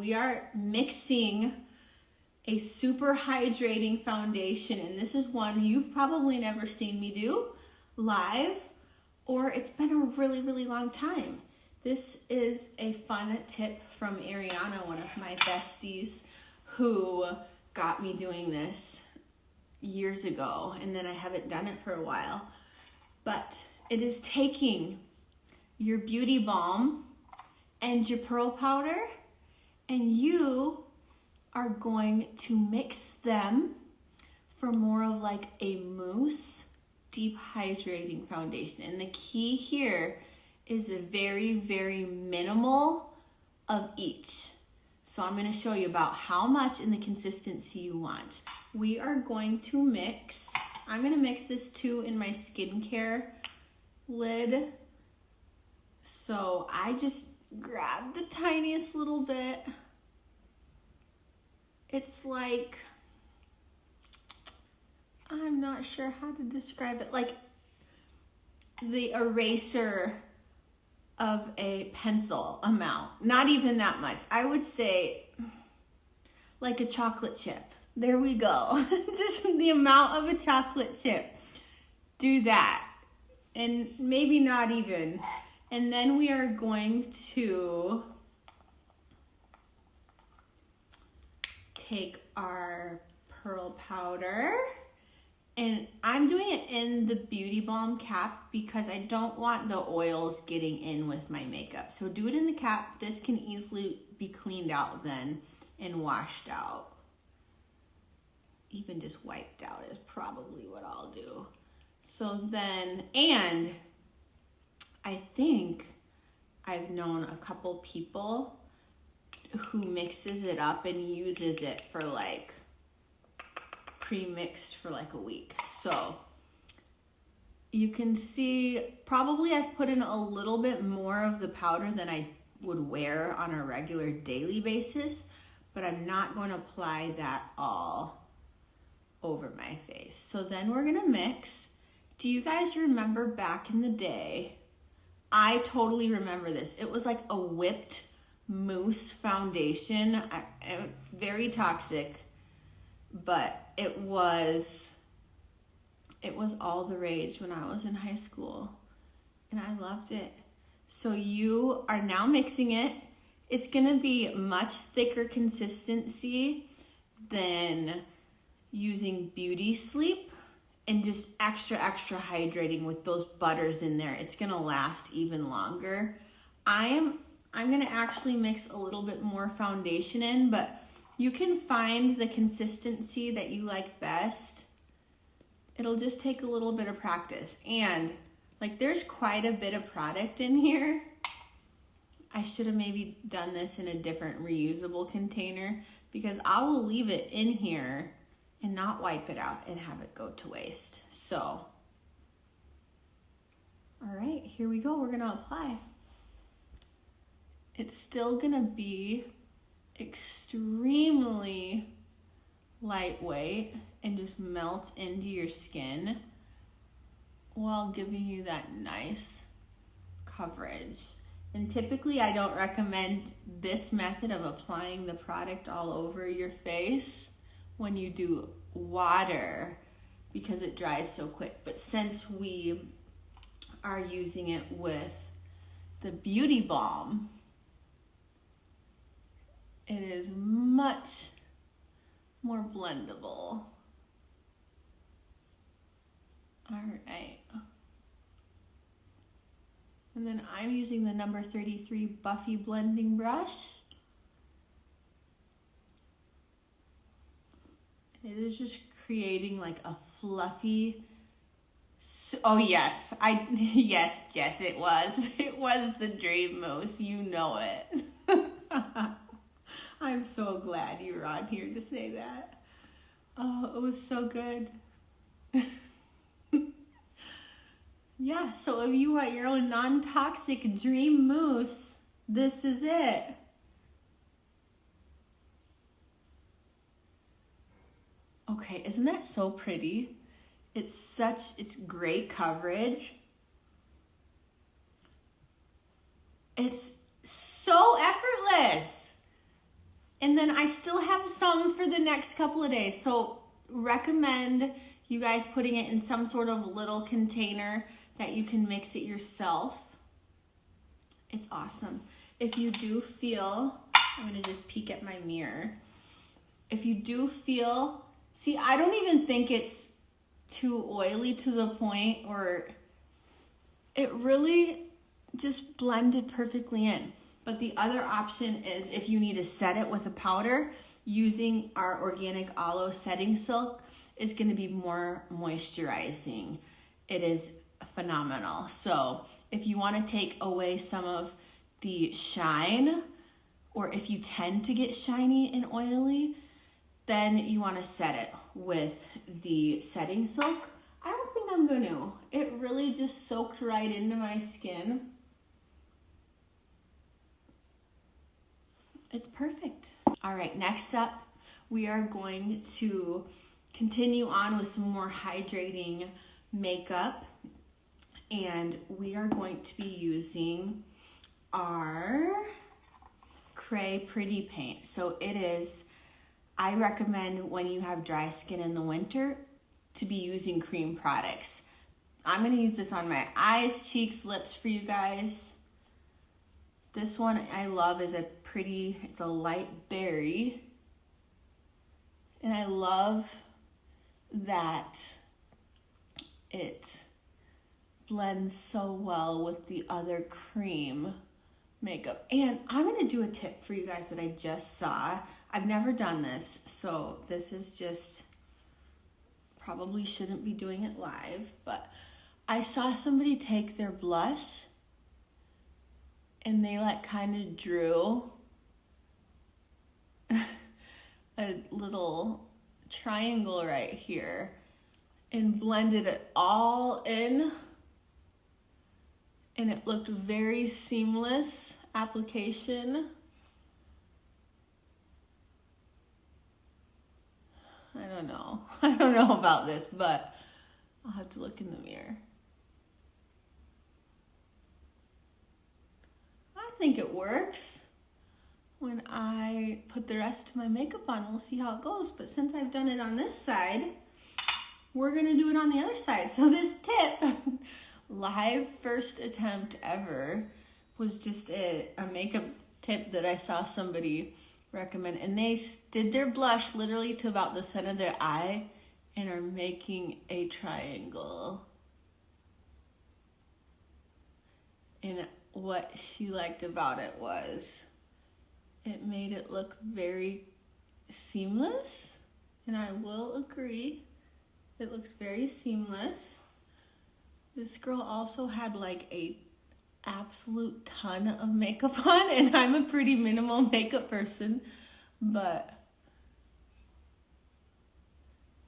We are mixing a super hydrating foundation, and this is one you've probably never seen me do live, or it's been a really, really long time. This is a fun tip from Ariana, one of my besties, who got me doing this years ago, and then I haven't done it for a while. But it is taking your Beauty Balm and your pearl powder, and you are going to mix them for more of like a mousse deep hydrating foundation. And the key here is a very, very minimal of each. So I'm going to show you about how much and the consistency you want. We are going to mix, I'm going to mix this too in my skincare lid. So I just grab the tiniest little bit. It's like, I'm not sure how to describe it, like the eraser of a pencil amount. Not even that much. I would say like a chocolate chip. There we go. Just the amount of a chocolate chip. Do that. And maybe not even. And then we are going to take our pearl powder, and I'm doing it in the Beauty Balm cap because I don't want the oils getting in with my makeup. So do it in the cap. This can easily be cleaned out then and washed out. Even just wiped out is probably what I'll do. So then, and I think I've known a couple people who mixes it up and uses it for like pre-mixed for like a week. So you can see probably I've put in a little bit more of the powder than I would wear on a regular daily basis, but I'm not going to apply that all over my face. So then we're gonna mix. Do you guys remember back in the day? I totally remember this. It was like a whipped mousse foundation, very toxic, but it was all the rage when I was in high school, and I loved it. So you are now mixing it. It's gonna be much thicker consistency than using Beauty Sleep, and just extra hydrating with those butters in there. It's gonna last even longer. I'm gonna actually mix a little bit more foundation in, but you can find the consistency that you like best. It'll just take a little bit of practice. And like there's quite a bit of product in here. I should have maybe done this in a different reusable container, because I will leave it in here and not wipe it out and have it go to waste. So, all right, here we go. We're gonna apply. It's still gonna be extremely lightweight and just melt into your skin while giving you that nice coverage. And typically I don't recommend this method of applying the product all over your face when you do water, because it dries so quick. But since we are using it with the Beauty Balm, it is much more blendable. All right. And then I'm using the number 33 Buffy blending brush. It is just creating like a fluffy, oh yes, yes, Jess, it was the dream mousse, you know it. I'm so glad you were on here to say that. Oh, it was so good. Yeah, so if you want your own non-toxic dream mousse, this is it. Okay, isn't that so pretty? It's great coverage. It's so effortless. And then I still have some for the next couple of days. So recommend you guys putting it in some sort of little container that you can mix it yourself. It's awesome. If you do feel, I'm gonna just peek at my mirror. If you do feel, see, I don't even think it's too oily to the point, or it really just blended perfectly in. But the other option is if you need to set it with a powder, using our organic aloe setting silk is going to be more moisturizing. It is phenomenal. So if you want to take away some of the shine, or if you tend to get shiny and oily, then you want to set it with the setting silk. I don't think I'm going to. It really just soaked right into my skin. It's perfect. All right, next up, we are going to continue on with some more hydrating makeup. And we are going to be using our Cray Pretty Paint. So it is, I recommend when you have dry skin in the winter to be using cream products. I'm gonna use this on my eyes, cheeks, lips for you guys. This one I love is it's a light berry. And I love that it blends so well with the other cream makeup. And I'm gonna do a tip for you guys that I just saw. I've never done this, so this is just, probably shouldn't be doing it live, but I saw somebody take their blush and they like kind of drew a little triangle right here and blended it all in, and it looked very seamless application. I don't know. I don't know about this, but I'll have to look in the mirror. I think it works. When I put the rest of my makeup on, we'll see how it goes. But since I've done it on this side, we're gonna do it on the other side. So this tip, live first attempt ever, was just a makeup tip that I saw somebody recommend. And they did their blush literally to about the center of their eye and are making a triangle. And what she liked about it was it made it look very seamless, and I will agree, it looks very seamless. This girl also had like a absolute ton of makeup on, and I'm a pretty minimal makeup person, but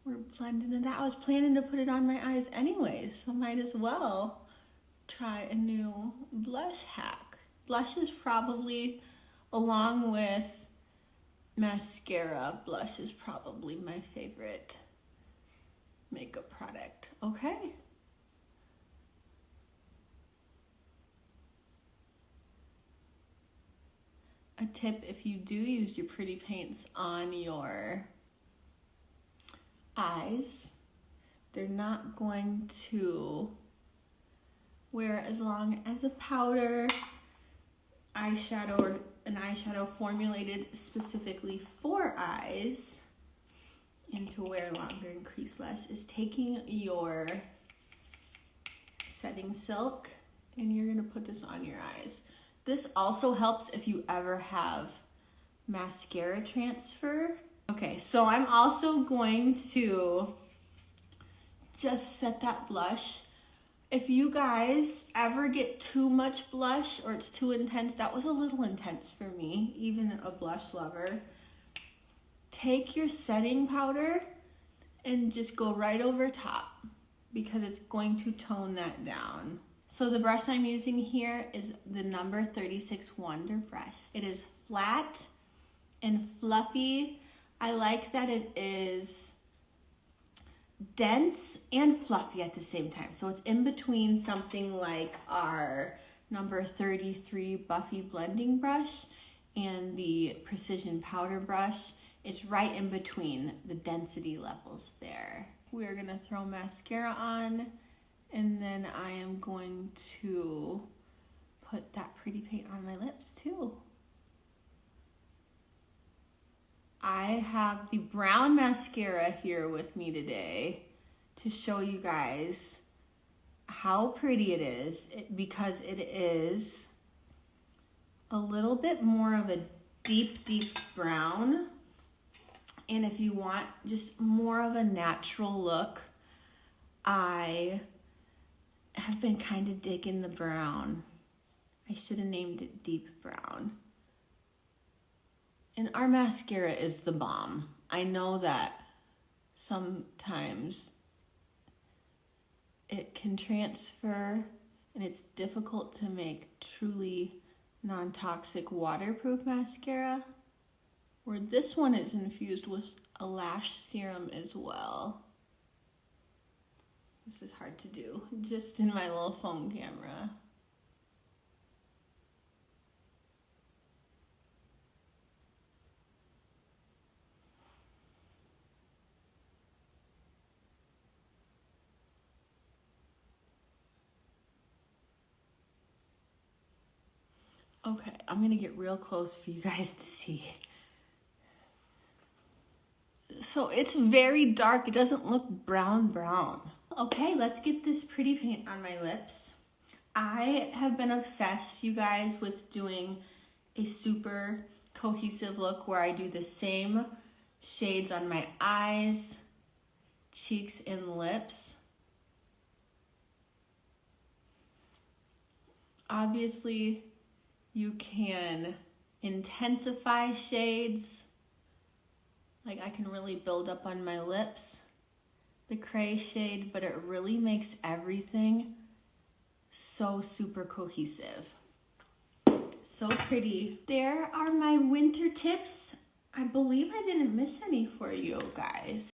we're blending it out. I was planning to put it on my eyes anyways, so might as well try a new blush hack. Blush is probably, along with mascara, blush is probably my favorite makeup product. Okay. A tip, if you do use your pretty paints on your eyes, they're not going to wear as long as a powder eyeshadow or an eyeshadow formulated specifically for eyes, and to wear longer and crease less, is taking your setting silk and you're gonna put this on your eyes. This also helps if you ever have mascara transfer. Okay, so I'm also going to just set that blush. If you guys ever get too much blush or it's too intense, that was a little intense for me, even a blush lover, take your setting powder and just go right over top, because it's going to tone that down. So the brush I'm using here is the number 36 Wonder brush. It is flat and fluffy. I like that it is dense and fluffy at the same time. So it's in between something like our number 33 Buffy blending brush and the precision powder brush. It's right in between the density levels there. We're gonna throw mascara on, and then I am going to put that pretty paint on my lips too. I have the brown mascara here with me today to show you guys how pretty it is, because it is a little bit more of a deep brown. And if you want just more of a natural look, I have been kind of digging the brown. I should have named it deep brown. And our mascara is the bomb. I know that sometimes it can transfer and it's difficult to make truly non-toxic waterproof mascara, where this one is infused with a lash serum as well. This is hard to do just in my little phone camera. Okay, I'm gonna get real close for you guys to see. So it's very dark, it doesn't look brown. Okay, let's get this pretty paint on my lips. I have been obsessed, you guys, with doing a super cohesive look where I do the same shades on my eyes, cheeks, and lips. Obviously, you can intensify shades. Like I can really build up on my lips, the cray shade, but it really makes everything so super cohesive. So pretty. There are my winter tips. I believe I didn't miss any for you guys.